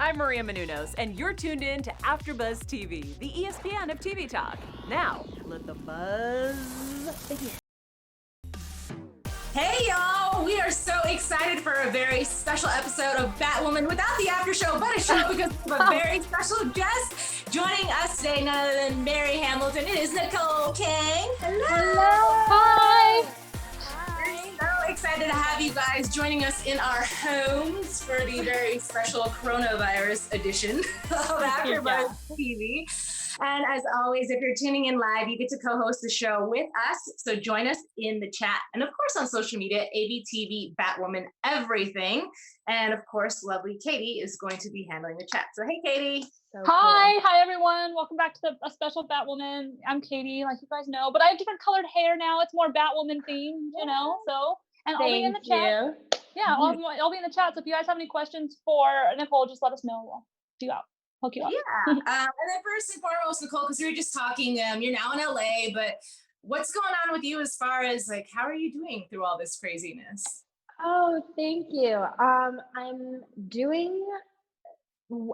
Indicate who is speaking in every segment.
Speaker 1: I'm Maria Menounos, and you're tuned in to AfterBuzz TV, the ESPN of TV talk. Now, let the buzz begin.
Speaker 2: Hey y'all, we are so excited for a very special episode of Batwoman without the after show, but a show because we have a very special guest joining us today, none other than Mary Hamilton. It is Nicole Kang.
Speaker 3: Hello. Hi.
Speaker 2: We're so excited to have you guys joining us in our homes for the very special coronavirus edition of AfterBuzz TV. And as always, if you're tuning in live, you get to co-host the show with us. So join us in the chat. And of course, on social media, ABTV, Batwoman, everything. And of course, lovely Katie is going to be handling the chat. So hey, Katie.
Speaker 3: Hi everyone. Welcome back to a special Batwoman. I'm Katie, like you guys know, but I have different colored hair now. It's more Batwoman themed, you know, so. And I'll be in the chat. Yeah, I'll be in the chat. So if you guys have any questions for Nicole, just let us know. I'll hook you up.
Speaker 2: Yeah. And then first and foremost, Nicole, because we were just talking, you're now in LA, but what's going on with you as far as like, how are you doing through all this craziness?
Speaker 4: Oh, thank you. I'm doing.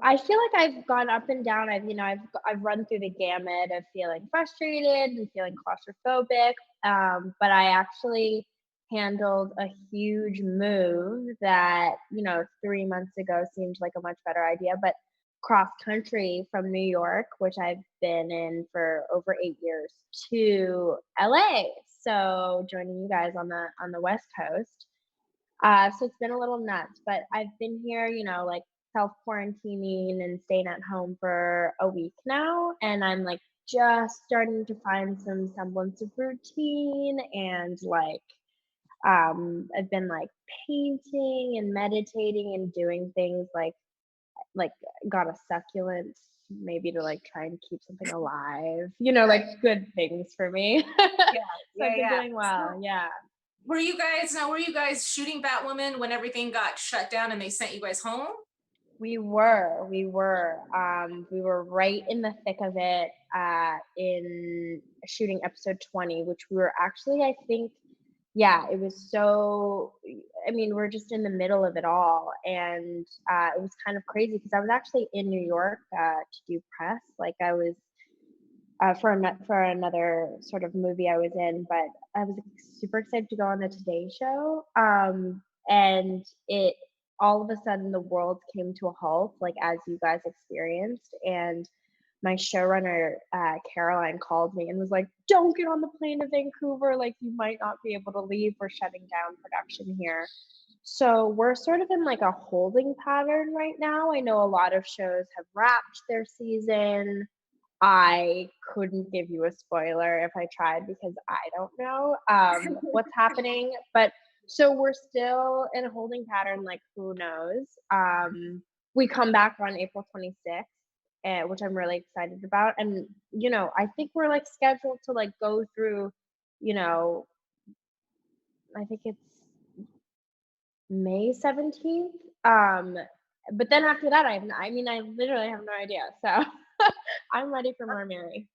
Speaker 4: I feel like I've gone up and down. I've run through the gamut of feeling frustrated and feeling claustrophobic. But I actually handled a huge move that 3 months ago seemed like a much better idea, but cross country from New York, which I've been in for over 8 years, to LA. So joining you guys on the West Coast. So it's been a little nuts, but I've been here, like self-quarantining and staying at home for a week now. And I'm like just starting to find some semblance of routine and I've been like painting and meditating and doing things like got a succulent maybe to like try and keep something alive, like good things for me. So I've been doing well. Yeah.
Speaker 2: Were you guys shooting Batwoman when everything got shut down and they sent you guys home?
Speaker 4: We were right in the thick of it in shooting episode 20, which we were actually, I think, it was we're just in the middle of it all. And it was kind of crazy because I was actually in New York to do press. Like I was for another sort of movie I was in, but I was super excited to go on the Today Show. And it all of a sudden the world came to a halt, like as you guys experienced. And my showrunner, Caroline, called me and was like, "Don't get on the plane to Vancouver. Like you might not be able to leave. We're shutting down production here." So we're sort of in like a holding pattern right now. I know a lot of shows have wrapped their season. I couldn't give you a spoiler if I tried because I don't know what's happening. But so we're still in a holding pattern, like who knows? We come back on April 26th, which I'm really excited about. And, I think we're like scheduled to like go through, I think it's May 17th. But then after that, I literally have no idea. So I'm ready for more Mary.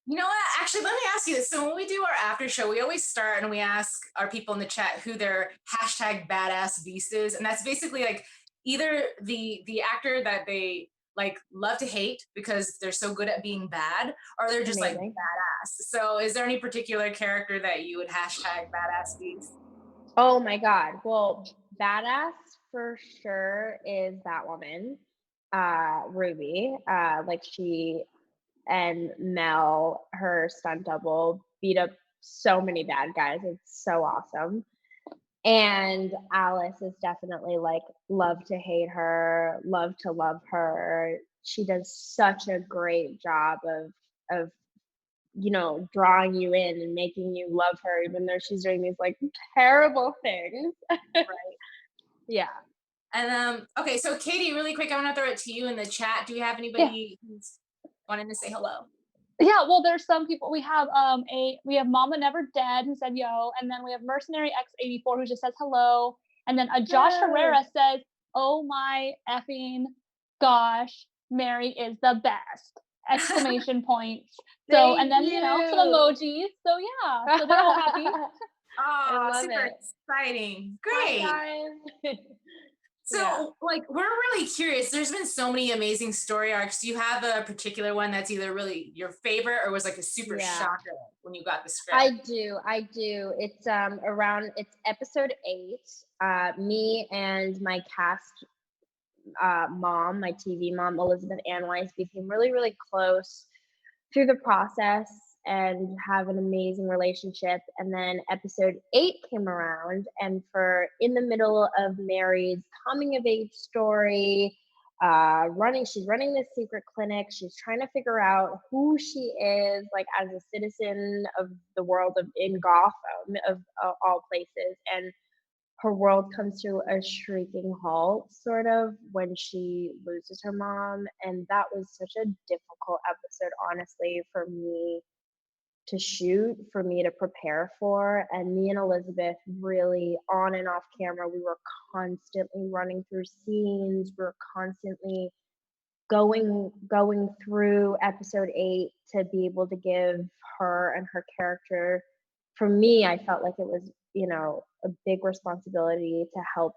Speaker 2: You know what? Actually, let me ask you this. So when we do our after show, we always start and we ask our people in the chat who their hashtag badass beast is. And that's basically like either the actor that they like love to hate because they're so good at being bad, or they're just like badass. So is there any particular character that you would hashtag badass beast?
Speaker 4: Oh my God. Well, badass for sure is Batwoman, Ruby. Like she and Mel, her stunt double, beat up so many bad guys. It's so awesome. And Alice is definitely like love to hate her, love to love her. She does such a great job of drawing you in and making you love her, even though she's doing these like terrible things.
Speaker 2: Right.
Speaker 4: Yeah.
Speaker 2: And okay, so Katie, really quick, I want to throw it to you in the chat. Do you have anybody who's wanting to say hello?
Speaker 3: Yeah, well, there's some people. We have Mama Never Dead who said yo, and then we have Mercenary X84 who just says hello, and then Josh Herrera says, "Oh my effing gosh, Mary is the best!" Exclamation points. So and then some emojis. So yeah, so they're all happy.
Speaker 2: Oh, super exciting! Great.
Speaker 4: Hi, guys.
Speaker 2: So, like, we're really curious. There's been so many amazing story arcs. Do you have a particular one that's either really your favorite or was like a super
Speaker 4: Yeah.
Speaker 2: shocker when you got the script?
Speaker 4: I do. It's episode 8. Me and my cast mom, my TV mom, Elizabeth Ann Weiss, became really, really close through the process and have an amazing relationship. And then episode 8 came around, and for in the middle of Mary's coming of age story, she's running this secret clinic. She's trying to figure out who she is, like as a citizen of the world of in Gotham of all places. And her world comes to a shrieking halt, sort of, when she loses her mom. And that was such a difficult episode, honestly, for me to shoot, for me to prepare for. And me and Elizabeth, really on and off camera, we were constantly running through scenes. We were constantly going through episode 8 to be able to give her and her character. For me, I felt like it was, a big responsibility to help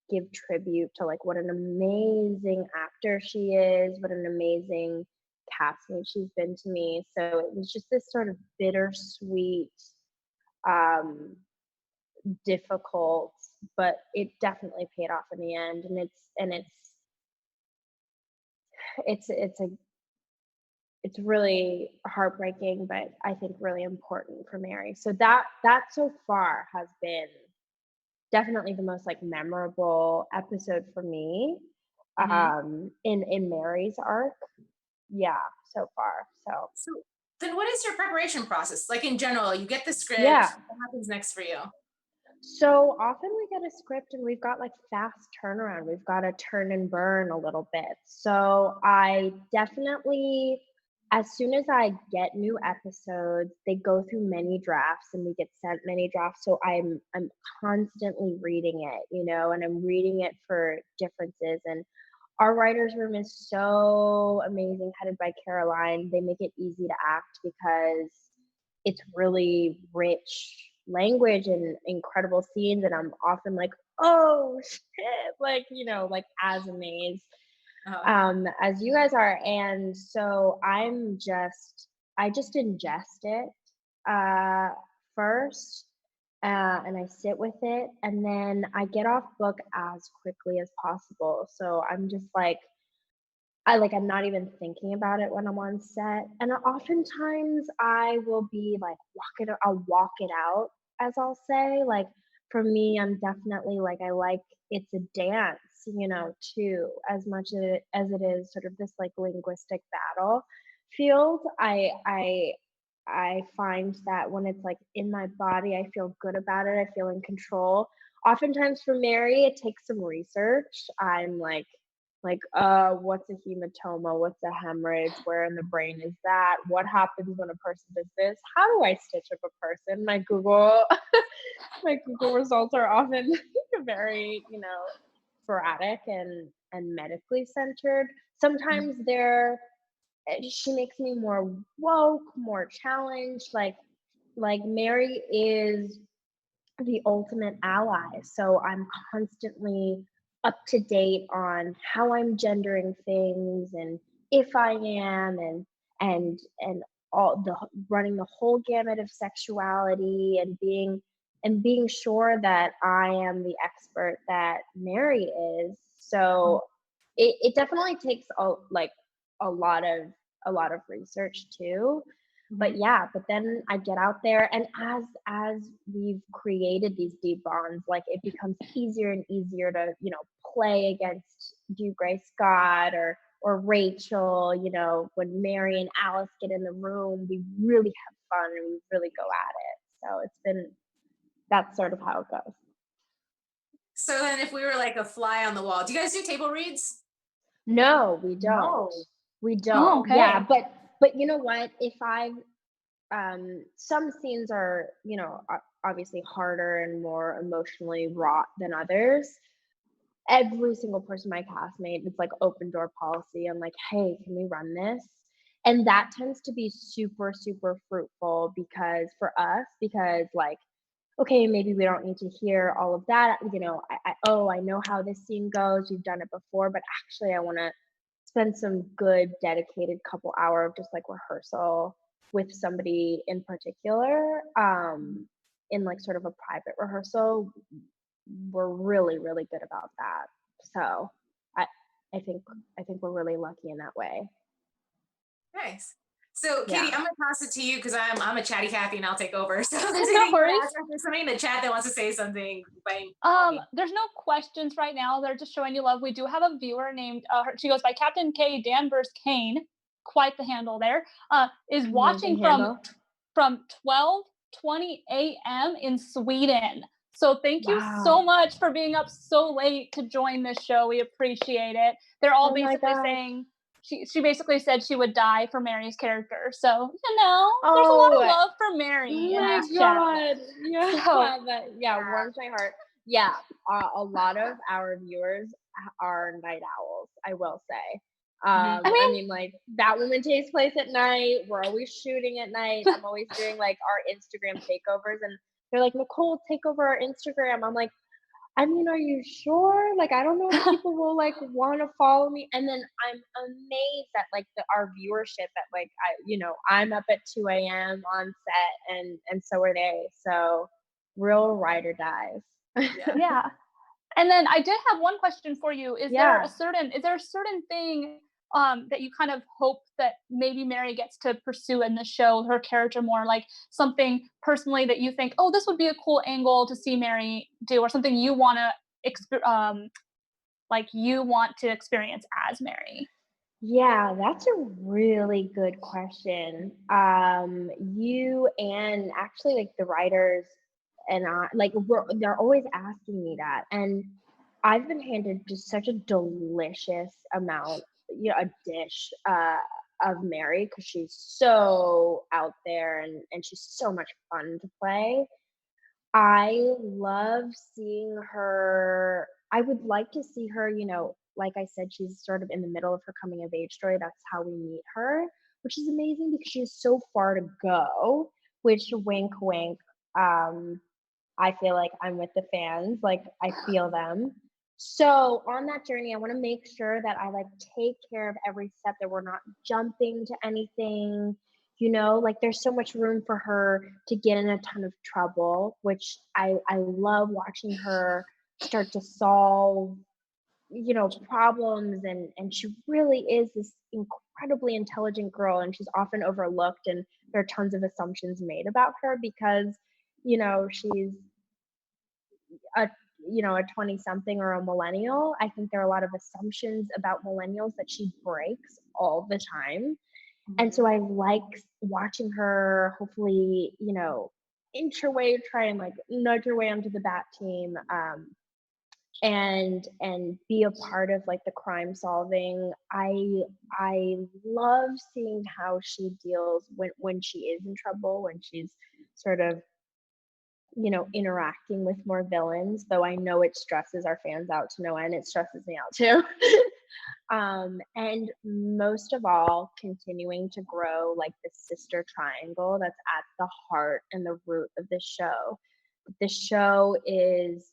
Speaker 4: give tribute to like what an amazing actor she is, what an amazing castmate she's been to me. So it was just this sort of bittersweet, um, difficult, but it definitely paid off in the end. And it's really heartbreaking, but I think really important for Mary. So that so far has been definitely the most like memorable episode for me,
Speaker 2: Mhm.
Speaker 4: in Mary's arc. Yeah, so far. So
Speaker 2: So then what is your preparation process? Like in general, you get the script,
Speaker 4: yeah.
Speaker 2: what happens next for you?
Speaker 4: So often we get a script and we've got like fast turnaround. We've got to turn and burn a little bit. So I definitely, as soon as I get new episodes, they go through many drafts and we get sent many drafts. So I'm constantly reading it, and I'm reading it for differences. And our writers room is so amazing, headed by Caroline. They make it easy to act because it's really rich language and incredible scenes. And I'm often like, oh shit, like, like as amazed
Speaker 2: Uh-huh.
Speaker 4: as you guys are. And so I just ingest it uh, first, and I sit with it, and then I get off book as quickly as possible. So I'm just like, I'm not even thinking about it when I'm on set. And oftentimes I will be like I'll walk it out, as I'll say. Like for me, I'm definitely like, I like, it's a dance, too, as much as it is sort of this like linguistic battle field. I find that when it's like in my body, I feel good about it. I feel in control. Oftentimes for Mary, it takes some research. I'm what's a hematoma? What's a hemorrhage? Where in the brain is that? What happens when a person does this? How do I stitch up a person? My Google my Google results are often very, sporadic and medically centered. Sometimes she makes me more woke, more challenged. Like Mary is the ultimate ally. So I'm constantly up to date on how I'm gendering things, and if I am, and all the running the whole gamut of sexuality, and being sure that I am the expert that Mary is. So it definitely takes a lot of research too. But
Speaker 2: Mhm.
Speaker 4: yeah, but then I get out there, and as we've created these deep bonds, like it becomes easier and easier to, play against do Gray Scott or Rachel. When Mary and Alice get in the room, we really have fun and we really go at it. So that's sort of how it goes.
Speaker 2: So then if we were like a fly on the wall, do you guys do table reads?
Speaker 4: No, we don't.
Speaker 2: No.
Speaker 4: We
Speaker 3: Oh,
Speaker 4: don't. Yeah,
Speaker 3: okay.
Speaker 4: but you know what? If I some scenes are, obviously harder and more emotionally wrought than others. Every single person my castmate, it's like open door policy. I'm like, hey, can we run this? And that tends to be super, super fruitful because for us, because like okay, maybe we don't need to hear all of that. You know, I know how this scene goes. We've done it before, but actually I want to spend some good dedicated couple hour of just like rehearsal with somebody in particular, in like sort of a private rehearsal. We're really, really good about that. So I, I think we're really lucky in that way.
Speaker 2: Nice. So, Katie,
Speaker 4: Yeah.
Speaker 2: I'm gonna toss it to you because I'm a chatty Cathy and I'll take over. So,
Speaker 3: No
Speaker 2: anything you want
Speaker 3: worries.
Speaker 2: to ask? If there's somebody in the chat that wants to say something, by
Speaker 3: There's no questions right now. They're just showing you love. We do have a viewer named, she goes by Captain K Danvers Kane, quite the handle there, is watching
Speaker 4: Amazing handle.
Speaker 3: from 12:20 a.m. in Sweden. So thank you so
Speaker 4: Wow.
Speaker 3: much for being up so late to join this show. We appreciate it. They're all
Speaker 4: Oh my
Speaker 3: basically
Speaker 4: gosh.
Speaker 3: saying, she basically said she would die for Mary's character. So, you know, there's a lot of
Speaker 4: Oh
Speaker 3: love for Mary in
Speaker 4: my
Speaker 3: this chat.
Speaker 4: God. Yeah.
Speaker 3: So,
Speaker 4: Warms my heart. Yeah. A lot of our viewers are night owls, I will say.
Speaker 3: I
Speaker 4: I
Speaker 3: mean,
Speaker 4: mean, like Batwoman takes place at night. We're always shooting at night. I'm always doing like our Instagram takeovers, and they're like, Nicole, take over our Instagram. I'm like, I mean, are you sure? Like, I don't know if people will like want to follow me. And then I'm amazed at like our viewership at like I'm up at 2 a.m. on set, and so are they. So real ride or dies.
Speaker 2: yeah.
Speaker 3: yeah. And then I did have one question for you. Is there
Speaker 4: Yeah.
Speaker 3: a certain thing that you kind of hope that maybe Mary gets to pursue in the show, her character more, like something personally that you think, oh, this would be a cool angle to see Mary do, or something you want to experience as Mary?
Speaker 4: Yeah, that's a really good question. You and actually like the writers and I like they're always asking me that. And I've been handed just such a delicious amount, a dish of Mary because she's so out there and she's so much fun to play. I love seeing her. I would like to see her, like I said, she's sort of in the middle of her coming of age story. That's how we meet her, which is amazing because she has so far to go, which wink, wink. Um, I feel like I'm with the fans, like I feel them. So on that journey, I want to make sure that I like take care of every step, that we're not jumping to anything, like there's so much room for her to get in a ton of trouble, which I love watching her start to solve, problems, and she really is this incredibly intelligent girl, and she's often overlooked, and there are tons of assumptions made about her because she's a a 20 something or a millennial. I think there are a lot of assumptions about millennials that she breaks all the time. And so I like watching her hopefully, inch her way, try and like nudge her way onto the bat team, and be a part of like the crime solving. I love seeing how she deals when she is in trouble, when she's sort of interacting with more villains, though I know it stresses our fans out to no end. It stresses me out too. And most of all, continuing to grow like the sister triangle that's at the heart and the root of this show. This show is,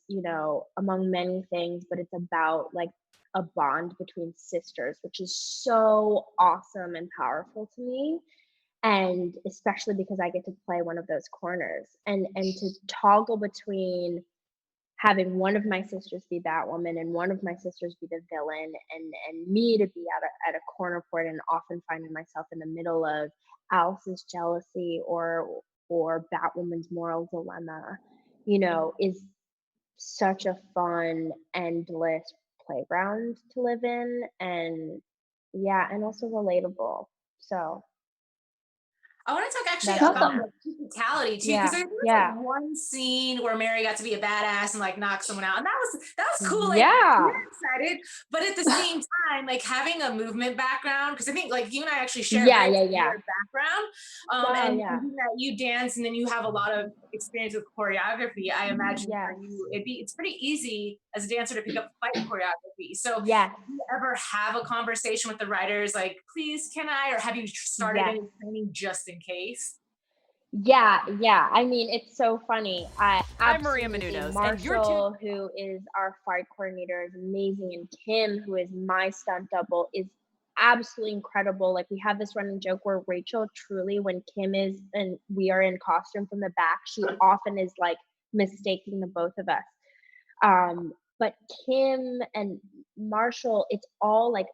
Speaker 4: among many things, but it's about like a bond between sisters, which is so awesome and powerful to me. And especially because I get to play one of those corners, and to toggle between having one of my sisters be Batwoman and one of my sisters be the villain, and me to be at a corner point, and often finding myself in the middle of Alice's jealousy or Batwoman's moral dilemma, is such a fun, endless playground to live in, and yeah, and also relatable. So
Speaker 2: I want to talk actually
Speaker 4: that's
Speaker 2: about
Speaker 3: Awesome.
Speaker 4: fun.
Speaker 2: the physicality too, because
Speaker 4: Yeah,
Speaker 2: there was
Speaker 4: yeah,
Speaker 2: like one scene where Mary got to be a badass and like knock someone out, and that was cool. Like
Speaker 4: yeah,
Speaker 2: you're excited, but at the same time, like having a movement background, because I think like you and I actually share a
Speaker 4: yeah,
Speaker 2: very
Speaker 4: yeah, yeah.
Speaker 2: similar background,
Speaker 4: Wow,
Speaker 2: and
Speaker 4: yeah,
Speaker 2: being that you dance and then you have a lot of experience with choreography. I imagine for
Speaker 4: yes,
Speaker 2: you, it's pretty easy as a dancer to pick up fight choreography. So
Speaker 4: yes,
Speaker 2: do you ever have a conversation with the writers like, please, can I, or have you started
Speaker 4: yes.
Speaker 2: any training just in case?
Speaker 4: Yeah, yeah. I mean, it's so funny. I
Speaker 1: I'm Maria
Speaker 4: absolutely
Speaker 1: Menounos, and you're tuned.
Speaker 4: Marshall, who is our fight coordinator, is amazing, and Kim, who is my stunt double, is absolutely incredible. Like we have this running joke where Rachel truly, when Kim is and we are in costume from the back, she often is like mistaking the both of us. But Kim and Marshall, it's all like,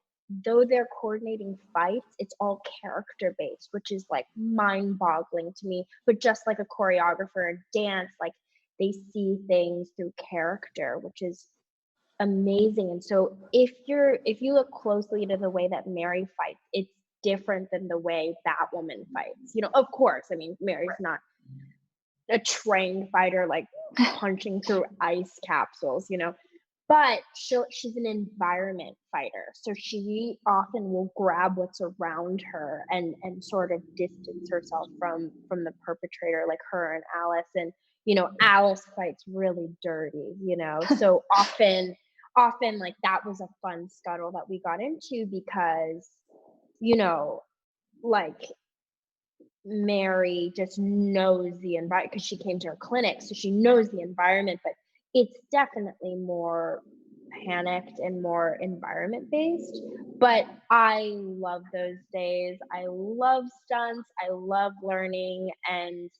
Speaker 4: though they're coordinating fights, it's all character based, which is like mind boggling to me. But just like a choreographer and dance, like they see things through character, which is amazing. And so if you look closely to the way that Mary fights, it's different than the way Batwoman fights. You know, of course, I mean, Mary's not a trained fighter like punching through ice capsules, you know. But she's an environment fighter, so she often will grab what's around her and sort of distance herself from the perpetrator, like her and Alice. And you know, Alice fights really dirty, you know. So often like that was a fun scuttle that we got into because, you know, like Mary just knows the environment because she came to her clinic, so she knows the environment, but it's definitely more panicked and more environment based. But I love those days. I love stunts. I love learning and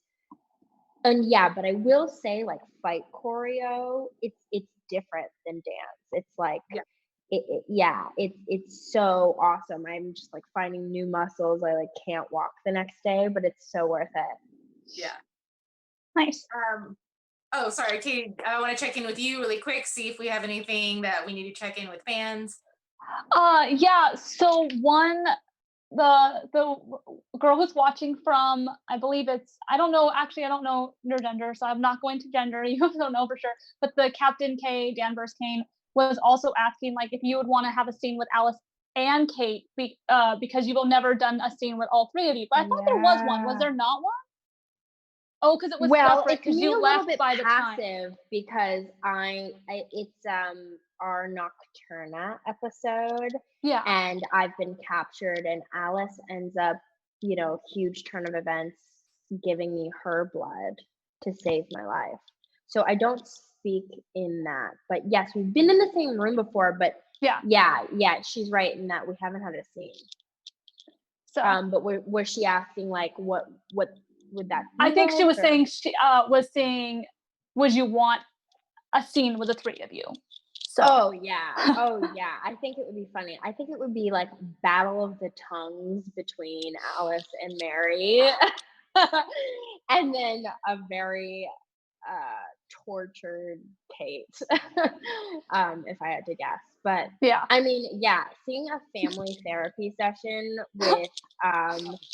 Speaker 4: yeah, but I will say like fight choreo, it's different than dance. It's like yeah, it's so awesome. I'm just like finding new muscles. I like can't walk the next day, but it's so worth it.
Speaker 2: Yeah.
Speaker 3: Nice.
Speaker 2: Oh, sorry, Kate. I want to check in with you really quick, see if we have anything that we need to check in with fans.
Speaker 3: Yeah. So the girl who's watching from, I believe it's, I don't know, actually I don't know your gender, so I'm not going to gender you. Don't know for sure, but the Captain K, Danvers Kane, was also asking like if you would want to have a scene with Alice and Kate because you've never done a scene with all three of you, but I thought there was one. Was
Speaker 4: Yeah.
Speaker 3: there not one? Oh, because it was
Speaker 4: Well,
Speaker 3: separate
Speaker 4: it's
Speaker 3: because
Speaker 4: me a
Speaker 3: you
Speaker 4: little
Speaker 3: left
Speaker 4: bit
Speaker 3: by the time.
Speaker 4: passive because I it's our Nocturna episode,
Speaker 3: Yeah.
Speaker 4: and I've been captured, and Alice ends up, you know, huge turn of events, giving me her blood to save my life. So I don't speak in that, but yes, we've been in the same room before, but
Speaker 3: Yeah.
Speaker 4: yeah, she's right in that we haven't had a scene.
Speaker 3: So
Speaker 4: But was she asking like what would that be
Speaker 3: I think
Speaker 4: like,
Speaker 3: she was
Speaker 4: or?
Speaker 3: saying would you want a scene with the three of you? So
Speaker 4: Oh yeah. Oh yeah. I think it would be funny. I think it would be like battle of the tongues between Alice and Mary. And then a very tortured Kate. If I had to guess. But
Speaker 3: yeah.
Speaker 4: I mean, yeah, seeing a family therapy session with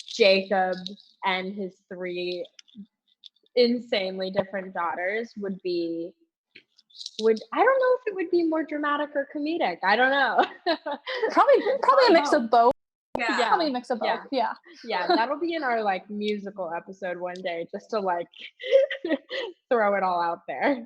Speaker 4: Jacob and his three insanely different daughters would I don't know if it would be more dramatic or comedic. I don't know.
Speaker 3: Probably a mix of both.
Speaker 2: Yeah.
Speaker 3: Probably a mix of both. Yeah.
Speaker 4: Yeah, that'll be in our like musical episode one day, just to like throw it all out there.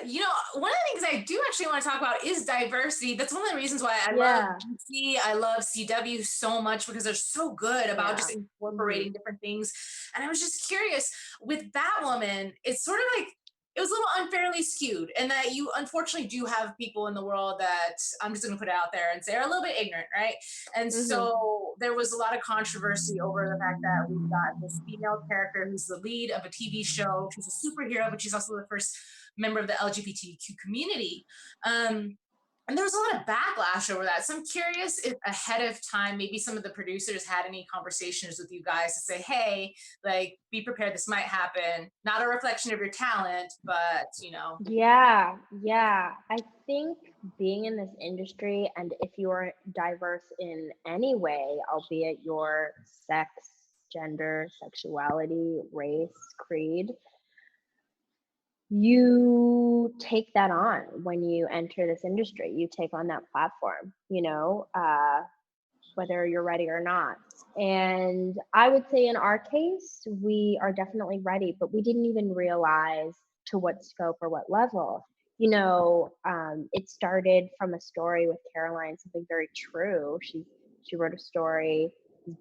Speaker 2: You know, one of the things I do actually want to talk about is diversity. That's one of the reasons why I love
Speaker 4: Yeah.
Speaker 2: DC, I love CW so much because they're so good about just
Speaker 4: Yeah.
Speaker 2: incorporating different things. And I was just curious with Batwoman, it's sort of like it was a little unfairly skewed, and that you unfortunately do have people in the world that I'm just going to put it out there and say are a little bit ignorant, right? And
Speaker 4: Mhm.
Speaker 2: so there was a lot of controversy over the fact that we've got this female character who's the lead of a TV show. She's a superhero, but she's also the first member of the LGBTQ community. And there was a lot of backlash over that. So I'm curious if ahead of time, maybe some of the producers had any conversations with you guys to say, hey, like, be prepared, this might happen. Not a reflection of your talent, but, you know.
Speaker 4: Yeah, yeah. I think being in this industry, and if you're diverse in any way, albeit your sex, gender, sexuality, race, creed, you take that on when you enter this industry. You take on that platform, you know, whether you're ready or not. And I would say in our case, we are definitely ready, but we didn't even realize to what scope or what level. You know, it started from a story with Caroline, something very true. She wrote a story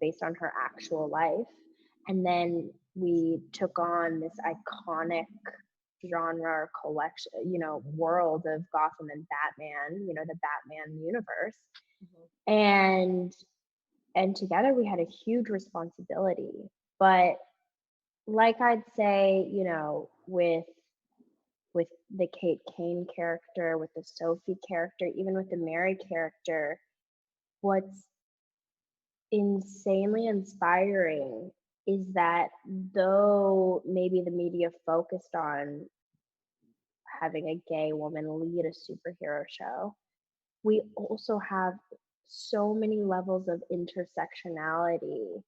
Speaker 4: based on her actual life, and then we took on this iconic genre or collection, world of Gotham and Batman, the Batman universe. And together we had a huge responsibility. But like I'd say, with the Kate Kane character, with the Sophie character, even with the Mary character, what's insanely inspiring is that though maybe the media focused on having a gay woman lead a superhero show, we also have so many levels of intersectionality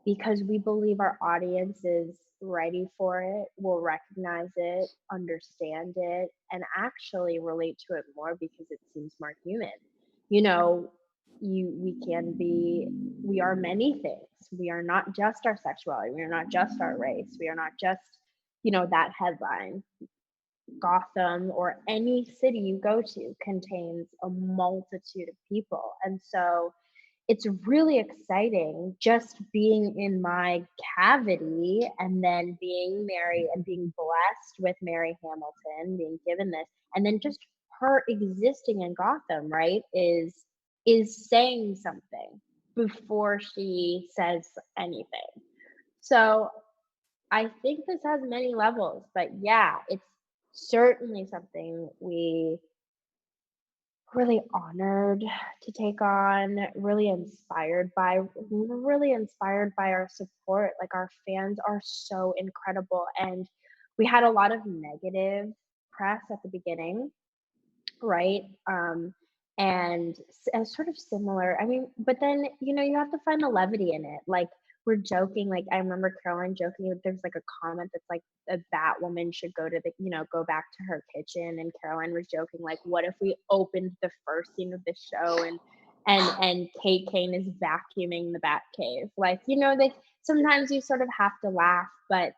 Speaker 4: because we believe our audience is ready for it, will recognize it, understand it, and actually relate to it more because it seems more human. You know, we are many things. We are not just our sexuality, we are not just our race, we are not just, that headline. Gotham or any city you go to contains a multitude of people. And so it's really exciting just being in my cavity and then being Mary and being blessed with Mary Hamilton, being given this, and then just her existing in Gotham, right, is saying something before she says anything. So I think this has many levels, but yeah, it's certainly something we really honored to take on, really inspired by our support. Like our fans are so incredible. And we had a lot of negative press at the beginning, right? And sort of similar. I mean, but then you have to find the levity in it. Like we're joking. Like I remember Caroline joking that there's like a comment that's like a Batwoman should go to go back to her kitchen, and Caroline was joking like, what if we opened the first scene of the show and Kate Kane is vacuuming the Batcave? Like they sometimes you sort of have to laugh, but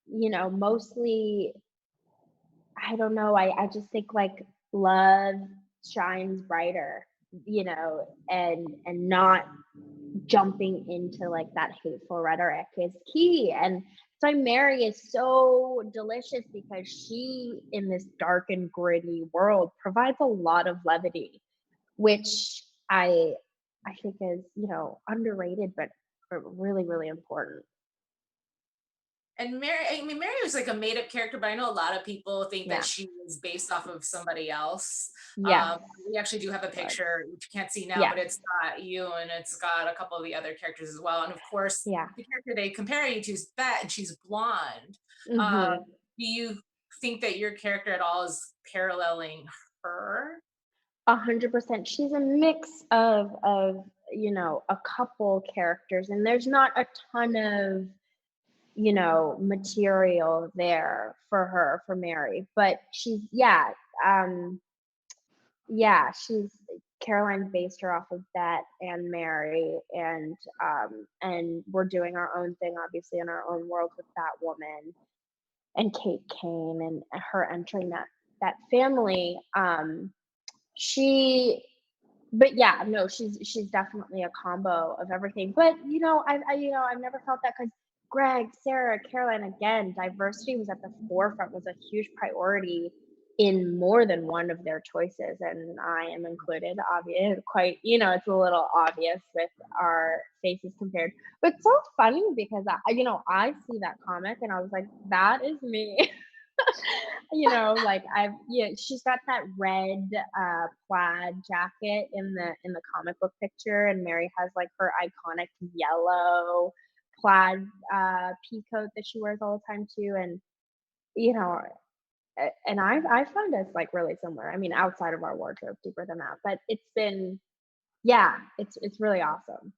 Speaker 4: mostly I don't know. I just think like love shines brighter, and not jumping into like that hateful rhetoric is key. And so Mary is so delicious because she, in this dark and gritty world, provides a lot of levity, which I think is, underrated, but really, really important.
Speaker 2: And Mary was like a made up character, but I know a lot of people think that
Speaker 4: Yeah.
Speaker 2: she was based off of somebody else.
Speaker 4: Yes.
Speaker 2: We actually do have a picture, which you can't see now,
Speaker 4: Yeah.
Speaker 2: but it's got you and it's got a couple of the other characters as well. And of course,
Speaker 4: Yeah.
Speaker 2: the character they compare you to is Bet, and she's blonde.
Speaker 4: Hmm.
Speaker 2: Do you think that your character at all is paralleling her?
Speaker 4: 100%. She's a mix of a couple characters, and there's not a ton of material there for Mary, but um she's Caroline based her off of that and Mary, and we're doing our own thing obviously in our own world with Batwoman and Kate Kane and her entering that family. She But yeah, no, she's definitely a combo of everything. But I've never felt that because Greg, Sarah, Caroline, again, diversity was at the forefront, was a huge priority in more than one of their choices, and I am included. Obvious, quite, it's a little obvious with our faces compared, but it's so funny because I see that comic and I was like, that is me. Like she's got that red plaid jacket in the comic book picture, and Mary has like her iconic yellow plaid pea coat that she wears all the time too. And you know and I find us like really similar. I mean, outside of our wardrobe, deeper than that, but it's really awesome.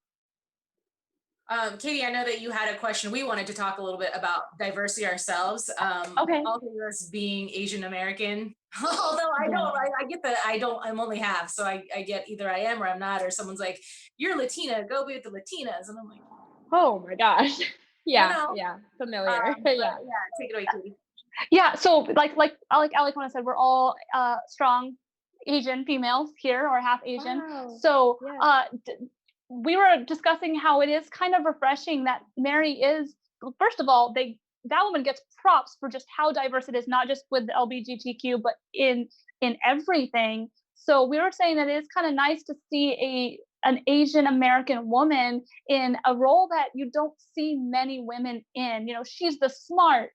Speaker 2: Katie, I know that you had a question. We wanted to talk a little bit about diversity ourselves.
Speaker 4: Okay.
Speaker 2: All of us being Asian American, although I know
Speaker 4: Yeah.
Speaker 2: I get that I'm only half, so I get either I am or I'm not, or someone's like, "You're Latina, go be with the Latinas," and I'm like,
Speaker 4: Oh my gosh.
Speaker 2: no,
Speaker 4: Yeah,
Speaker 2: no.
Speaker 4: yeah, familiar.
Speaker 2: But
Speaker 4: Yeah.
Speaker 2: yeah, take it away, Katie.
Speaker 3: Yeah, so like Alec said, we're all strong Asian females here, or half Asian.
Speaker 4: Wow.
Speaker 3: So
Speaker 4: Yeah.
Speaker 3: we were discussing how it is kind of refreshing that Mary is, first of all, Batwoman gets props for just how diverse it is, not just with the LGBTQ, but in everything. So we were saying that it is kind of nice to see an Asian American woman in a role that you don't see many women in. You know, she's the smart,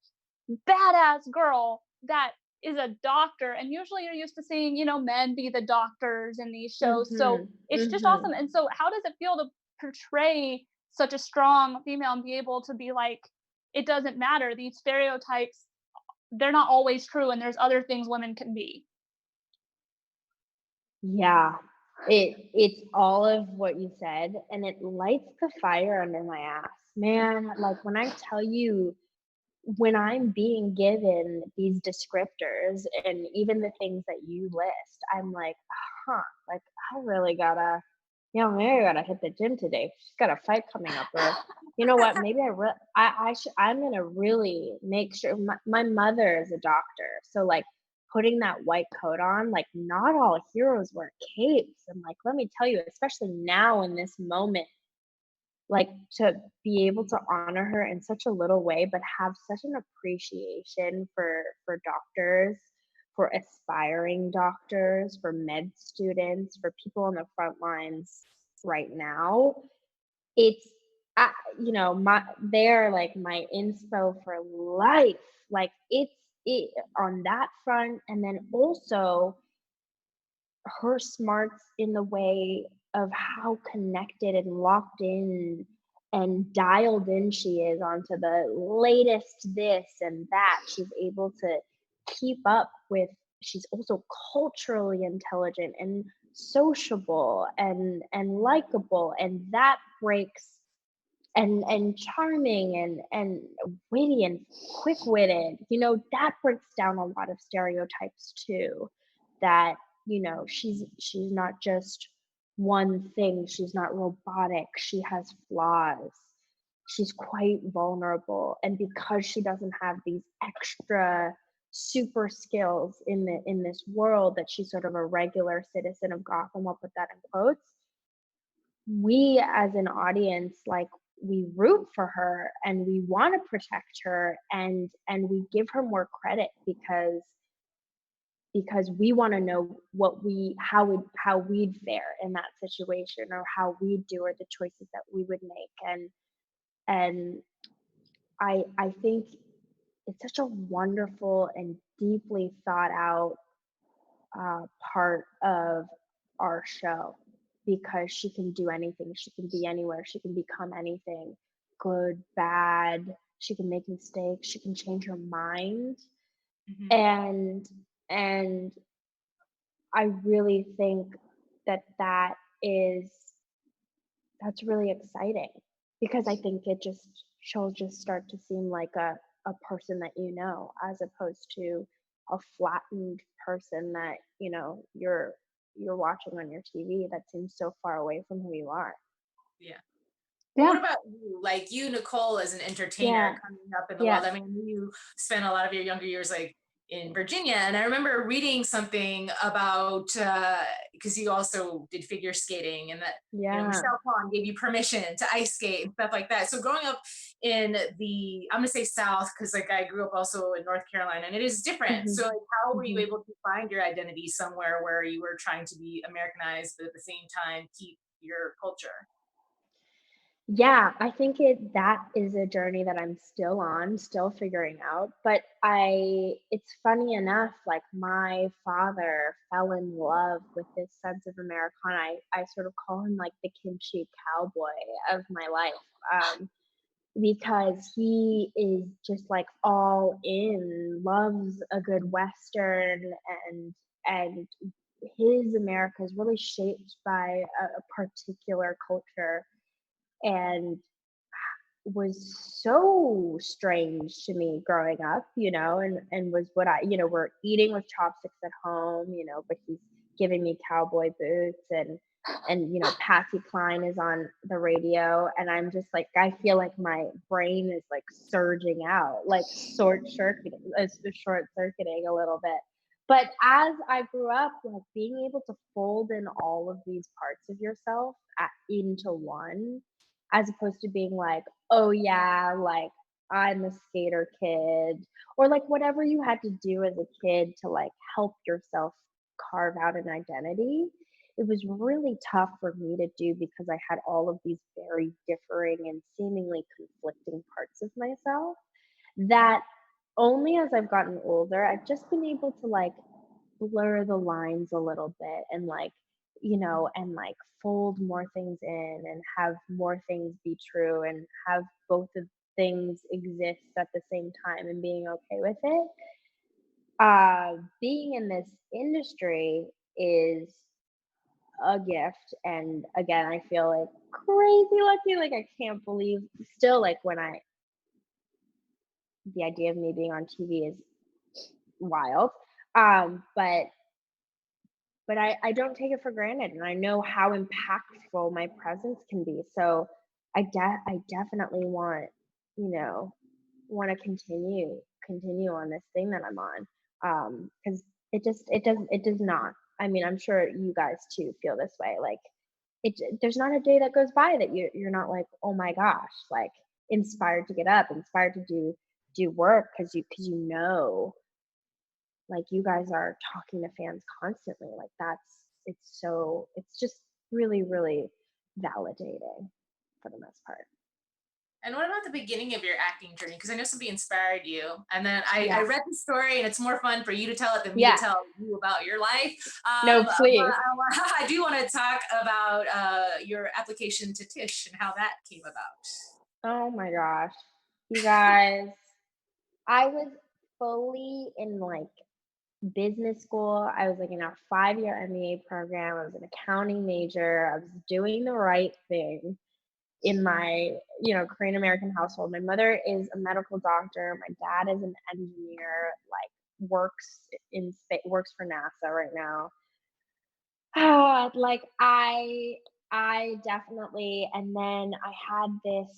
Speaker 3: badass girl that is a doctor, and usually you're used to seeing, you know, men be the doctors in these shows. So
Speaker 4: Mhm.
Speaker 3: it's just
Speaker 4: Mhm.
Speaker 3: awesome. And so how does it feel to portray such a strong female and be able to be like, it doesn't matter, these stereotypes, they're not always true, and there's other things women can be.
Speaker 4: Yeah. It's all of what you said, and it lights the fire under my ass. Man, like when I tell you, when I'm being given these descriptors and even the things that you list, I'm like, huh, like I really gotta, maybe I gotta hit the gym today. She's got a fight coming up, or you know what? Maybe I should. I'm gonna really make sure. My mother is a doctor, so like putting that white coat on, like not all heroes wear capes, and like let me tell you, especially now in this moment, like to be able to honor her in such a little way but have such an appreciation for doctors, for aspiring doctors, for med students, for people on the front lines right now. It's I, my they're like my inspo for life. Like it on that front, and then also her smarts in the way of how connected and locked in and dialed in she is onto the latest this and that. She's able to keep up with, she's also culturally intelligent and sociable and likable, and that breaks, and charming and witty and quick-witted, that breaks down a lot of stereotypes too, that she's not just one thing, she's not robotic, she has flaws, she's quite vulnerable, and because she doesn't have these extra super skills in this world, that she's sort of a regular citizen of Gotham, I'll put that in quotes, we as an audience, like, we root for her and we want to protect her, and we give her more credit because we want to know how we'd fare in that situation, or how we'd do, or the choices that we would make. And I think it's such a wonderful and deeply thought out part of our show, because she can do anything, she can be anywhere, she can become anything, good, bad, she can make mistakes, she can change her mind.
Speaker 2: Mhm.
Speaker 4: And I really think that is that's really exciting, because I think she'll just start to seem like a person that as opposed to a flattened person that you're watching on your TV that seems so far away from who you are.
Speaker 2: Yeah. Well,
Speaker 3: Yeah.
Speaker 2: what about you? Like you, Nicole, as an entertainer
Speaker 4: Yeah,
Speaker 2: coming up in the
Speaker 4: yeah.
Speaker 2: world. I mean, you spent a lot of your younger years like in Virginia, and I remember reading something about because you also did figure skating, and that
Speaker 4: Yeah.
Speaker 2: Michelle Pond gave you permission to ice skate and stuff like that. So growing up in I'm gonna say South, because like I grew up also in North Carolina, and it is different.
Speaker 4: Mhm.
Speaker 2: So like, how were you
Speaker 4: Mhm.
Speaker 2: able to find your identity somewhere where you were trying to be Americanized, but at the same time keep your culture?
Speaker 4: Yeah, I think that is a journey that I'm still on, still figuring out. But it's funny enough, like my father fell in love with this sense of Americana. I sort of call him like the kimchi cowboy of my life, because he is just like all in, loves a good Western, and his America is really shaped by a particular culture, and was so strange to me growing up, and was what we're eating with chopsticks at home, but he's giving me cowboy boots, and Patsy Cline is on the radio, and I'm just like, I feel like my brain is like surging out, like short circuiting a little bit. But as I grew up, like being able to fold in all of these parts of yourself into one, as opposed to being like, oh yeah, like I'm a skater kid, or like whatever you had to do as a kid to like help yourself carve out an identity. It was really tough for me to do because I had all of these very differing and seemingly conflicting parts of myself that only as I've gotten older, I've just been able to like blur the lines a little bit and like, and like fold more things in and have more things be true and have both of things exist at the same time and being okay with it. Being in this industry is a gift. And again, I feel like crazy lucky. Like, I can't believe still, like, the idea of me being on TV is wild. But I don't take it for granted, and I know how impactful my presence can be. So I definitely want to continue on this thing that I'm on, because it does not. I mean, I'm sure you guys too feel this way. Like, there's not a day that goes by that you're not like, oh my gosh, like inspired to get up, inspired to do work, because like you guys are talking to fans constantly. Like, it's just really, really validating for the most part.
Speaker 2: And what about the beginning of your acting journey? Because I know somebody inspired you, and then I
Speaker 4: Yeah.
Speaker 2: read the story, and it's more fun for you to tell it than me
Speaker 4: Yeah.
Speaker 2: to tell you about your life.
Speaker 4: No, please.
Speaker 2: But I do want to talk about your application to Tish and how that came about.
Speaker 4: Oh my gosh. You guys, I was fully in like business school. I was like in our 5-year MBA program. I was an accounting major. I was doing the right thing in my, Korean American household. My mother is a medical doctor. My dad is an engineer, like works in space, works for NASA right now. Like I definitely, and then I had this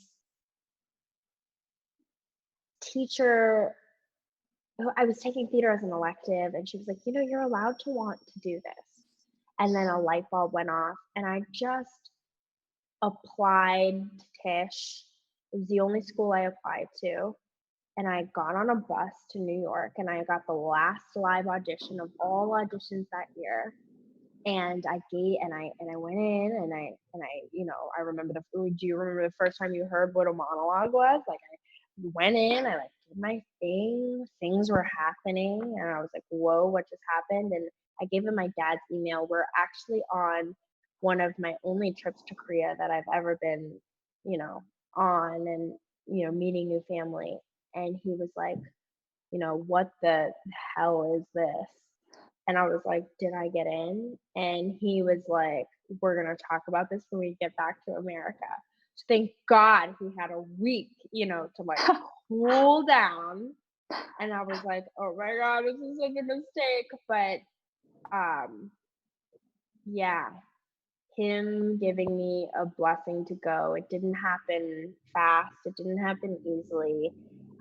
Speaker 4: teacher who I was taking theater as an elective, and she was like, you're allowed to want to do this. And then a light bulb went off, and I just applied to Tish. It was the only school I applied to. And I got on a bus to New York, and I got the last live audition of all auditions that year. And I went in, and I remember do you remember the first time you heard what a monologue was? Like, I went in, I like did my thing, things were happening, and I was like, whoa, what just happened? And I gave him my dad's email. We're actually on one of my only trips to Korea that I've ever been, on, and meeting new family. And he was like, what the hell is this? And I was like, did I get in? And he was like, we're going to talk about this when we get back to America. So thank God he had a week, to like cool down. And I was like, oh my God, this is such a mistake. But yeah, him giving me a blessing to go. It didn't happen fast. It didn't happen easily.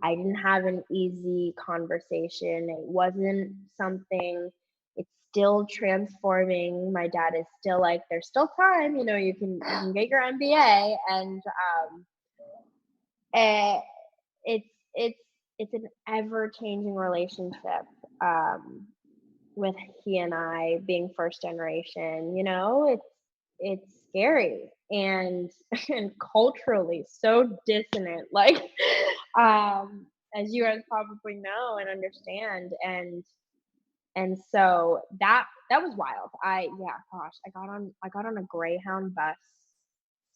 Speaker 4: I didn't have an easy conversation. It wasn't something, it's still transforming. My dad is still like, there's still time, you can get your MBA. And it's an ever-changing relationship, with he and I being first generation. It's scary and and culturally so dissonant, like, as you guys probably know and understand. And so that was wild. I got on a Greyhound bus,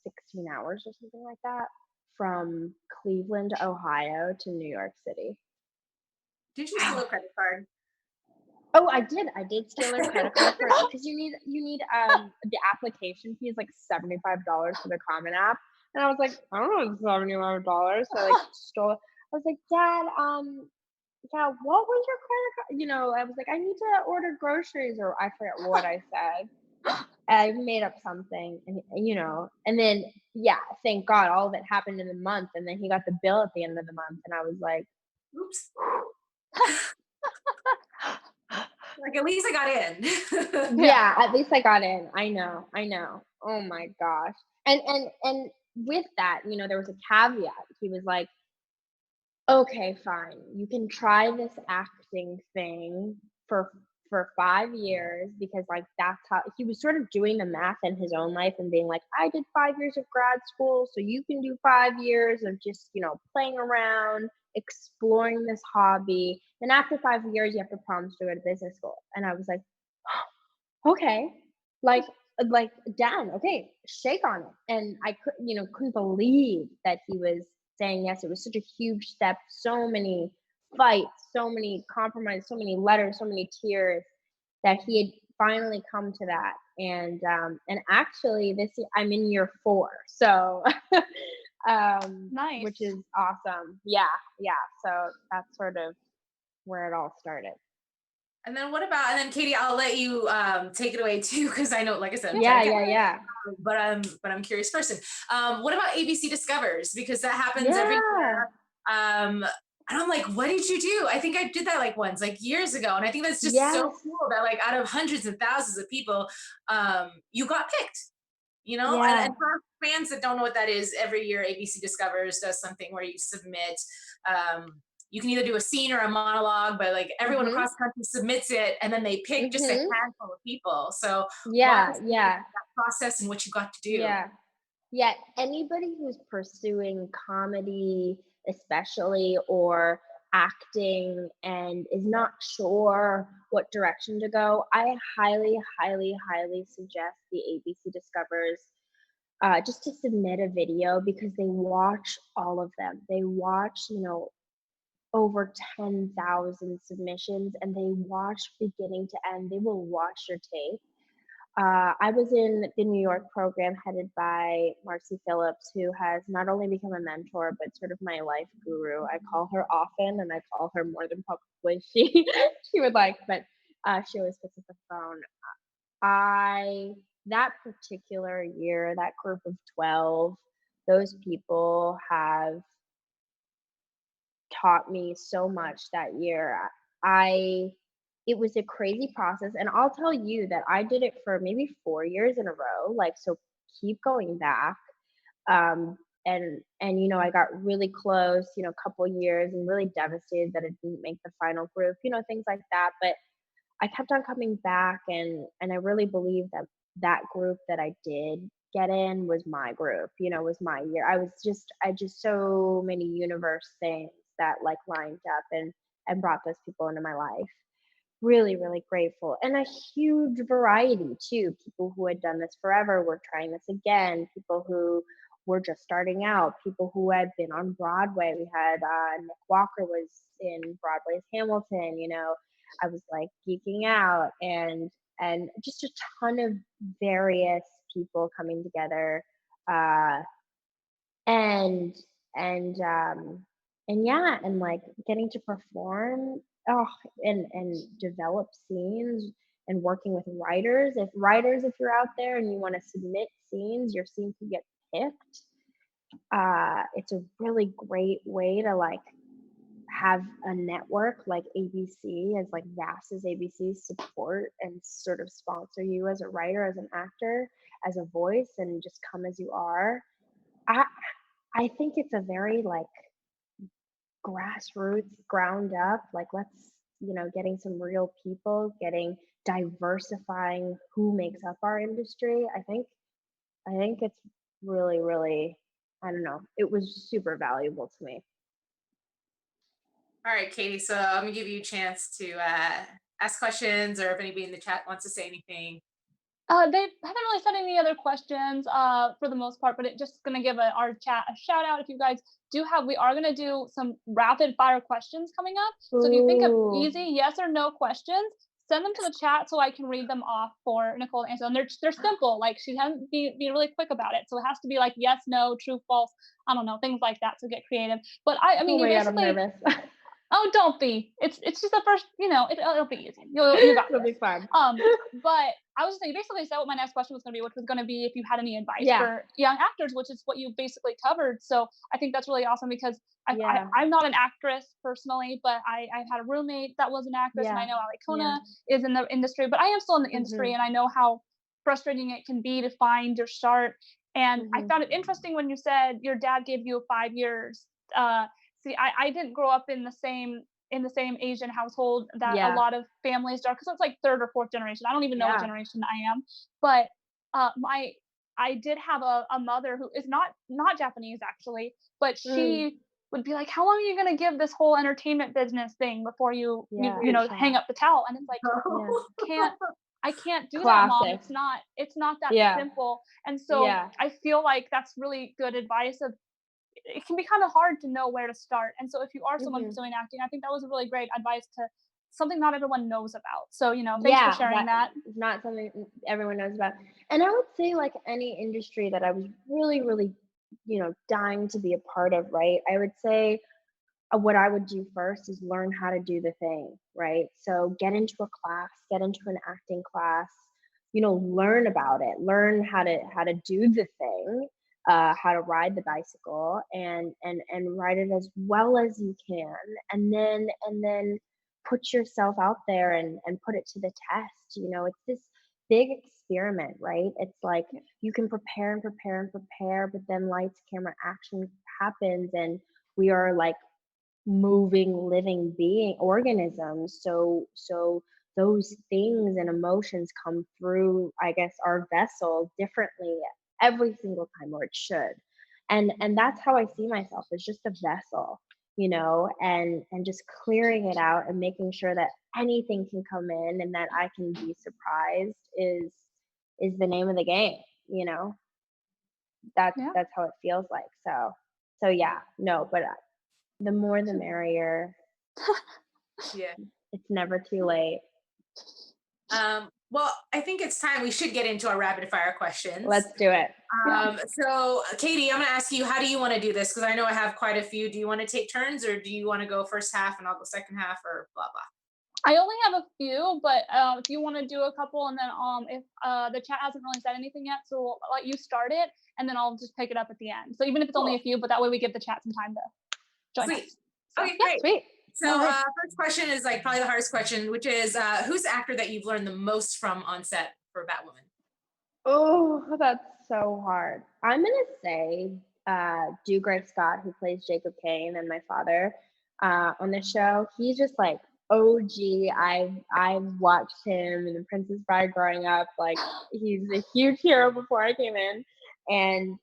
Speaker 4: 16 hours or something like that, from Cleveland, Ohio to New York City.
Speaker 2: Did you steal a credit card?
Speaker 4: Oh, I did steal their credit card for it, because you need the application fee is like $75 for the Common App. And I was like, I don't know, $75. So I like stole it. I was like, Dad, yeah, what was your credit card? I was like, I need to order groceries, or I forget what I said. I made up something, and then yeah, thank God all of it happened in the month, and then he got the bill at the end of the month, and I was like,
Speaker 2: Oops. Like at least I got in.
Speaker 4: Yeah, at least I got in. I know. Oh my gosh. And with that, there was a caveat. He was like, "Okay, fine. You can try this acting thing for 5 years because like that's how." He was sort of doing the math in his own life and being like, "I did 5 years of grad school, so you can do 5 years of just, playing around, exploring this hobby. Then after 5 years, you have to promise to go to business school." And I was like, "Okay." Like damn, okay, shake on it. And I couldn't believe that he was saying yes. It was such a huge step, so many fights, so many compromises, so many letters, so many tears that he had finally come to that. And actually this year I'm in year 4. So
Speaker 3: Nice.
Speaker 4: which is awesome. Yeah. So that's sort of where it all started.
Speaker 2: And then Katie, I'll let you take it away too, because I know, like I said, I'm
Speaker 4: Yeah,
Speaker 2: trying to catch
Speaker 4: yeah.
Speaker 2: but I'm a curious person. What about ABC Discovers? Because that happens every
Speaker 4: Yeah.
Speaker 2: year. And I'm like, what did you do? I think I did that like once, like years ago. And I think that's just so
Speaker 4: Yes.
Speaker 2: cool that like out of hundreds and thousands of people, you got picked.
Speaker 4: Yeah.
Speaker 2: And for fans that don't know what that is, every year ABC Discovers does something where you submit. You can either do a scene or a monologue, but like everyone
Speaker 4: Mhm.
Speaker 2: across the country submits it, and then they pick just a
Speaker 4: Mhm.
Speaker 2: handful of people. So walk
Speaker 4: Yeah,
Speaker 2: us through
Speaker 4: yeah.
Speaker 2: that process and what you got to do.
Speaker 4: Yeah. Yeah, anybody who's pursuing comedy, especially, or acting and is not sure what direction to go, I highly, highly, highly suggest the ABC Discovers just to submit a video because they watch all of them. They watch, over 10,000 submissions and they watch beginning to end. They will watch your tape. I was in the New York program headed by Marcy Phillips, who has not only become a mentor, but sort of my life guru. I call her often, and I call her more than probably she would like, but she always picks up the phone. That particular year, that group of 12, those people have taught me so much that year. I It was a crazy process, and I'll tell you that I did it for maybe 4 years in a row, like, so keep going back. Um, and I got really close, a couple years and really devastated that it didn't make the final group, things like that, but I kept on coming back and I really believe that that group that I did get in was my group, was my year. I just so many universe things that like lined up and brought those people into my life. Really, really grateful. And a huge variety too. People who had done this forever were trying this again, people who were just starting out, people who had been on Broadway. We had Nick Walker was in Broadway's Hamilton, I was like geeking out and just a ton of various people coming together. Uh and and and yeah, and like getting to perform, oh, and develop scenes and working with writers, if you're out there and you want to submit scenes, your scene can get picked. It's a really great way to like have a network like ABC, as like vast as ABC, support and sort of sponsor you as a writer, as an actor, as a voice, and just come as you are. I I think it's a very like grassroots, ground up, like let's, getting some real people, getting diversifying who makes up our industry. I think it's really, really, I don't know. It was super valuable to me.
Speaker 2: All right, Katie. So I'm gonna give you a chance to ask questions, or if anybody in the chat wants to say anything.
Speaker 3: They haven't really said any other questions for the most part, but it just gonna give our chat a shout out if you guys we are gonna do some rapid fire questions coming up. So if you think of
Speaker 4: Ooh.
Speaker 3: easy yes or no questions, send them to the chat so I can read them off for Nicole to answer. And they're simple, like she has to be really quick about it. So it has to be like yes, no, true, false, I don't know, things like that. So get creative. But I
Speaker 4: Oh
Speaker 3: mean, you
Speaker 4: my god, I'm
Speaker 3: basically
Speaker 4: nervous.
Speaker 3: Oh, don't be. It's just the first, it'll be easy. You got
Speaker 4: It'll
Speaker 3: this.
Speaker 4: be fun.
Speaker 3: But I was thinking basically said what my next question was going to be, which was going to be if you had any advice
Speaker 4: Yeah.
Speaker 3: for young actors, which is what you basically covered. So I think that's really awesome because
Speaker 4: Yeah.
Speaker 3: I'm not an actress personally, but I've had a roommate that was an actress, and I know Ali Kona is in the industry, but I am still in the industry, and I know how frustrating it can be to find your start. And I found it interesting when you said your dad gave you 5 years. See, I didn't grow up in the same Asian household that a lot of families are, because it's like third or fourth generation. I don't even know what generation I am, but I did have a mother who is not Japanese actually, but she would be like, "How long are you gonna give this whole entertainment business thing before you hang up the towel?" And it's like, I can't do that, Mom. It's not that simple. And so I feel like that's really good advice. It can be kind of hard to know where to start. And so if you are someone pursuing acting, I think that was a really great advice to something not everyone knows about. So, thanks for sharing that.
Speaker 4: It's not something everyone knows about. And I would say like any industry that I was really, really, dying to be a part of, right? I would say what I would do first is learn how to do the thing, right? So get into a class, get into an acting class, learn about it, learn how to do the thing, how to ride the bicycle and ride it as well as you can, and then put yourself out there and put it to the test. It's this big experiment, right? It's like you can prepare and prepare and prepare, but then lights, camera, action happens, and we are like moving living being organisms, so those things and emotions come through, I guess, our vessel differently every single time, or it should. And that's how I see myself, as just a vessel, and just clearing it out and making sure that anything can come in and that I can be surprised is the name of the game. That's how it feels like. So yeah, no, but the more the merrier.
Speaker 2: Yeah.
Speaker 4: It's never too late.
Speaker 2: Well, I think it's time we should get into our rapid fire questions.
Speaker 4: Let's do it.
Speaker 2: So Katie, I'm gonna ask you, how do you want to do this? Because I know I have quite a few. Do you want to take turns, or do you want to go first half and I'll go second half, or blah blah?
Speaker 3: I only have a few, but if you want to do a couple, and then if the chat hasn't really said anything yet, so we'll let you start it, and then I'll just pick it up at the end. So even if it's only a few, but that way we give the chat some time to join us.
Speaker 2: So, okay, great.
Speaker 4: Sweet.
Speaker 2: So first question is like probably the hardest question, which is who's the actor that you've learned the most from on set for Batwoman?
Speaker 4: Oh, that's so hard. I'm gonna say Greg Scott, who plays Jacob Kane and my father on the show. He's just like OG. I've watched him in The Princess Bride growing up. Like, he's a huge hero before I came in, and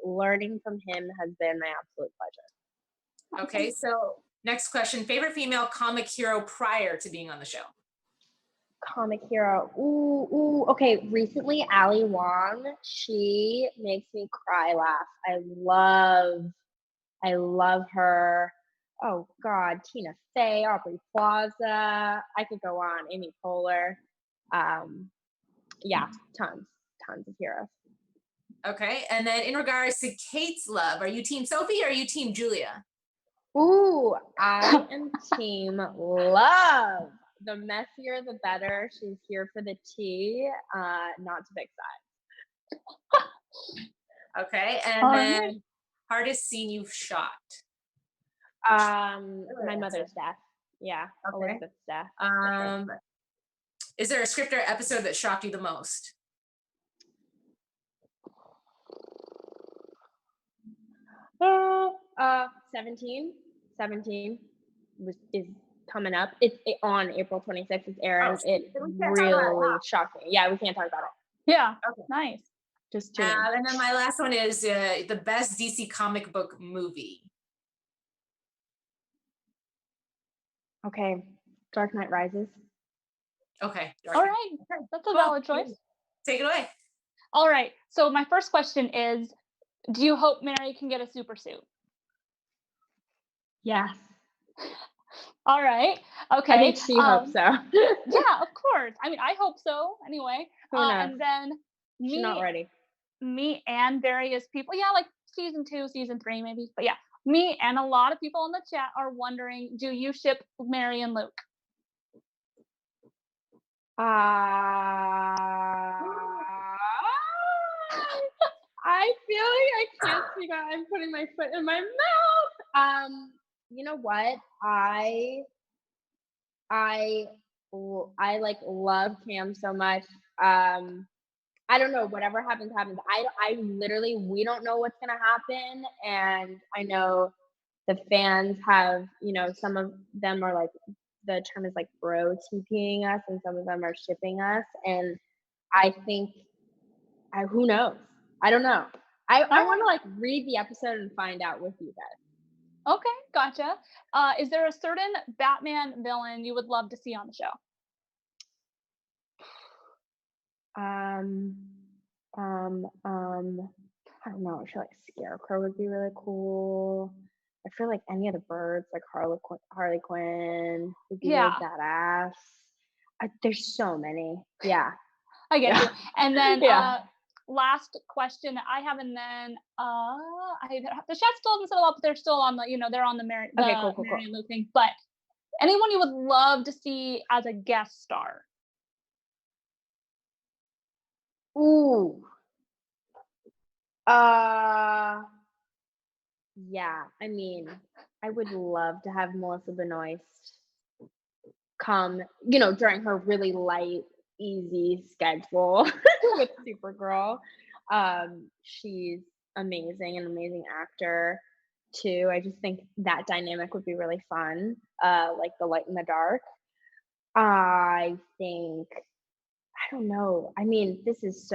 Speaker 4: learning from him has been my absolute pleasure.
Speaker 2: Okay, so next question: favorite female comic hero prior to being on the show?
Speaker 4: Comic hero. Ooh. Okay, recently Ali Wong. She makes me cry, laugh. I love her. Oh God, Tina Fey, Aubrey Plaza. I could go on. Amy Poehler. Yeah, tons of heroes.
Speaker 2: Okay, and then in regards to Kate's love, are you Team Sophie or are you Team Julia?
Speaker 4: Ooh, I am Team Love. The messier, the better. She's here for the tea, not to pick sides.
Speaker 2: Okay, and then hardest scene you've shot?
Speaker 4: My mother's death. Yeah, okay. Elizabeth's death.
Speaker 2: Is there a script or episode that shocked you the most?
Speaker 4: Uh, 17 is coming up. It's on April 26th. It's airing. It really shocked me. Yeah, we can't talk about it.
Speaker 3: Yeah. Okay. Nice.
Speaker 4: Just tune in.
Speaker 2: And then my last one is the best DC comic book movie.
Speaker 4: Okay, Dark Knight Rises.
Speaker 2: Okay.
Speaker 3: All right, that's a valid choice.
Speaker 2: Take it away.
Speaker 3: All right. So my first question is, do you hope Mary can get a super suit?
Speaker 4: Yes.
Speaker 3: All right. Okay.
Speaker 4: I think she hopes so.
Speaker 3: Yeah, of course. I mean, I hope so. Anyway.
Speaker 4: Who knows?
Speaker 3: And then
Speaker 4: she's not ready.
Speaker 3: Me and various people. Yeah, like season 2, season 3, maybe. But yeah. Me and a lot of people in the chat are wondering, do you ship Mary and Luke?
Speaker 4: I feel like I can't speak. I'm putting my foot in my mouth. You know what? I like love Cam so much. I don't know. Whatever happens, happens. I literally, we don't know what's gonna happen, and I know the fans have, some of them are like, the term is like bro TPing us, and some of them are shipping us, and I think, who knows? I don't know. I want to like read the episode and find out with you guys.
Speaker 3: Okay, gotcha. Is there a certain Batman villain you would love to see on the show?
Speaker 4: I don't know. I feel like Scarecrow would be really cool. I feel like any of the birds, like Harley Quinn, would be really badass. There's so many. Yeah.
Speaker 3: I get you. And then last question that I have, and then the chat still hasn't settled up, but they're still on the, they're on the Mary and Luke thing. But anyone you would love to see as a guest star?
Speaker 4: Ooh. Yeah. I mean, I would love to have Melissa Benoist come, during her really light, easy schedule with Supergirl. She's amazing, an amazing actor too. I just think that dynamic would be really fun. Like the light and the dark. I think, I don't know. I mean, this is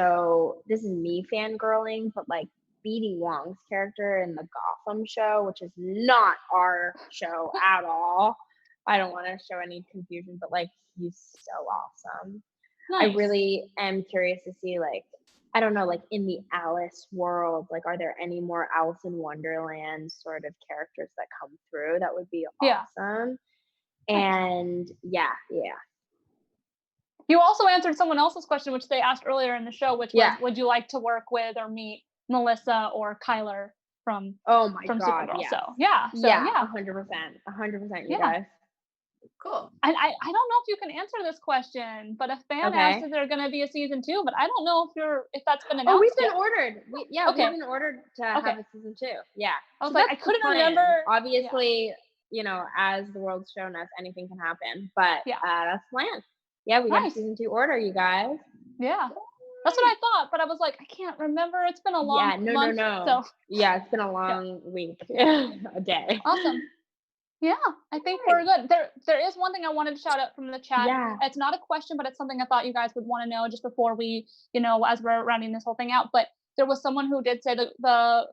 Speaker 4: me fangirling, but like BD Wong's character in the Gotham show, which is not our show at all. I don't want to show any confusion, but like he's so awesome. Nice. I really am curious to see, like, I don't know, like in the Alice world, like are there any more Alice in Wonderland sort of characters that come through? That would be awesome. And yeah.
Speaker 3: You also answered someone else's question, which they asked earlier in the show, which was, would you like to work with or meet Melissa or Kyler from Supergirl?
Speaker 4: Yes.
Speaker 3: So yeah,
Speaker 4: 100%, you guys.
Speaker 2: Cool.
Speaker 3: And I don't know if you can answer this question, but a fan asked if there's going to be a season 2, but I don't know if that's been announced.
Speaker 4: Oh, we've been ordered. We've been ordered to have a season 2. Yeah.
Speaker 3: I was like, I couldn't remember.
Speaker 4: Obviously, as the world's shown us, anything can happen, but that's the plan. Yeah, we got a season 2 order, you guys.
Speaker 3: Yeah. That's what I thought, but I was like, I can't remember. It's been a long month.
Speaker 4: No.
Speaker 3: So.
Speaker 4: Yeah, it's been a long week, a day.
Speaker 3: Awesome. Yeah, I think we're good. There is one thing I wanted to shout out from the chat. Yeah. It's not a question, but it's something I thought you guys would want to know just before we, as we're rounding this whole thing out. But there was someone who did say the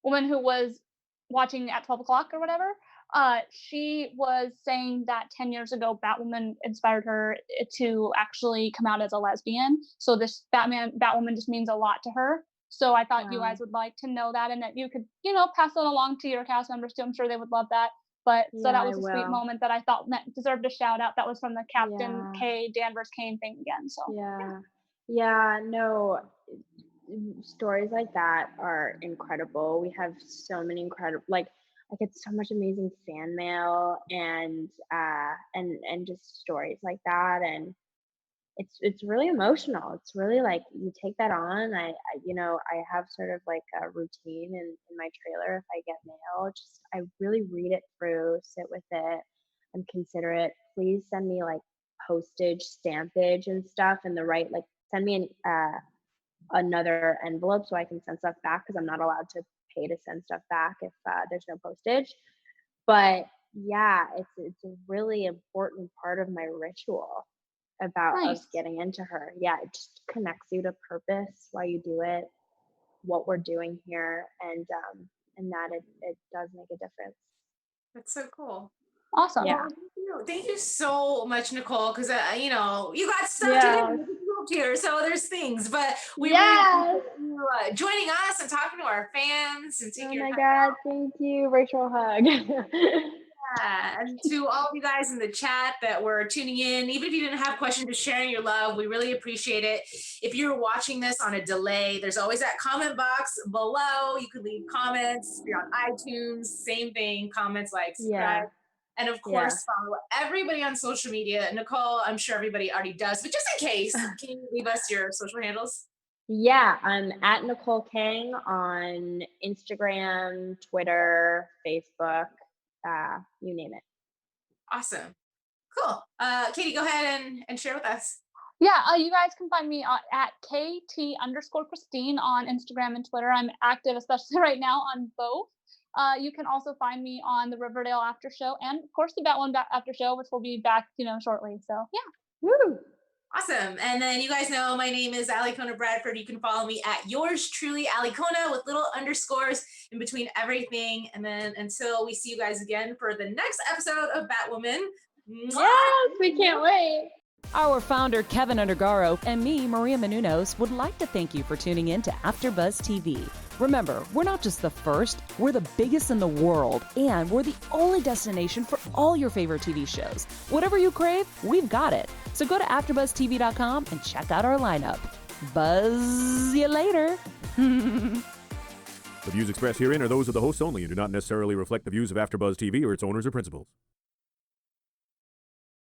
Speaker 3: woman who was watching at 12 o'clock or whatever, she was saying that 10 years ago, Batwoman inspired her to actually come out as a lesbian. So this Batwoman just means a lot to her. So I thought you guys would like to know that, and that you could, pass it along to your cast members too. I'm sure they would love that. But so that was a sweet moment that I thought deserved a shout out. That was from the Captain K Danvers Kane thing again. So
Speaker 4: no, stories like that are incredible. We have so many incredible, like I get so much amazing fan mail and just stories like that, and it's really emotional. It's really like you take that on. I have sort of like a routine in my trailer. If I get mail, I really read it through, sit with it, and consider it. Please send me like postage, stampage, and stuff, and send me another envelope so I can send stuff back, because I'm not allowed to pay to send stuff back if there's no postage. But yeah, it's a really important part of my ritual about us getting into her. Yeah, it just connects you to purpose, why you do it, what we're doing here, and that it does make a difference.
Speaker 2: That's so cool.
Speaker 3: Awesome.
Speaker 4: Yeah.
Speaker 2: Thank you so much, Nicole, because you got stuff to do here, so there's things, but we really appreciate you joining us and talking to our fans and taking
Speaker 4: God, thank you, Rachel. Hug.
Speaker 2: Yeah, and to all of you guys in the chat that were tuning in, even if you didn't have questions, just sharing your love, we really appreciate it. If you're watching this on a delay, there's always that comment box below. You could leave comments. If you're on iTunes, same thing, comments, like, subscribe.
Speaker 4: Yeah.
Speaker 2: And of course, follow everybody on social media. Nicole, I'm sure everybody already does, but just in case, can you leave us your social handles?
Speaker 4: Yeah, I'm at Nicole Kang on Instagram, Twitter, Facebook, you name it.
Speaker 2: Awesome. Cool. Katie, go ahead and share with us.
Speaker 3: Yeah, you guys can find me at KT_Christine on Instagram and Twitter. I'm active, especially right now, on both. You can also find me on the Riverdale After Show and, of course, the Batwoman After Show, which will be back, shortly. So, yeah.
Speaker 4: Woo!
Speaker 2: Awesome. And then you guys know my name is Alicona Bradford. You can follow me at yours truly, Alicona, with little underscores in between everything. And then until we see you guys again for the next episode of Batwoman.
Speaker 4: Yes, we can't wait.
Speaker 1: Our founder, Keven Undergaro, and me, Maria Menounos, would like to thank you for tuning in to AfterBuzz TV. Remember, we're not just the first, we're the biggest in the world, and we're the only destination for all your favorite TV shows. Whatever you crave, we've got it. So go to AfterBuzzTV.com and check out our lineup. Buzz you later.
Speaker 5: The views expressed herein are those of the hosts only and do not necessarily reflect the views of AfterBuzz TV or its owners or principals.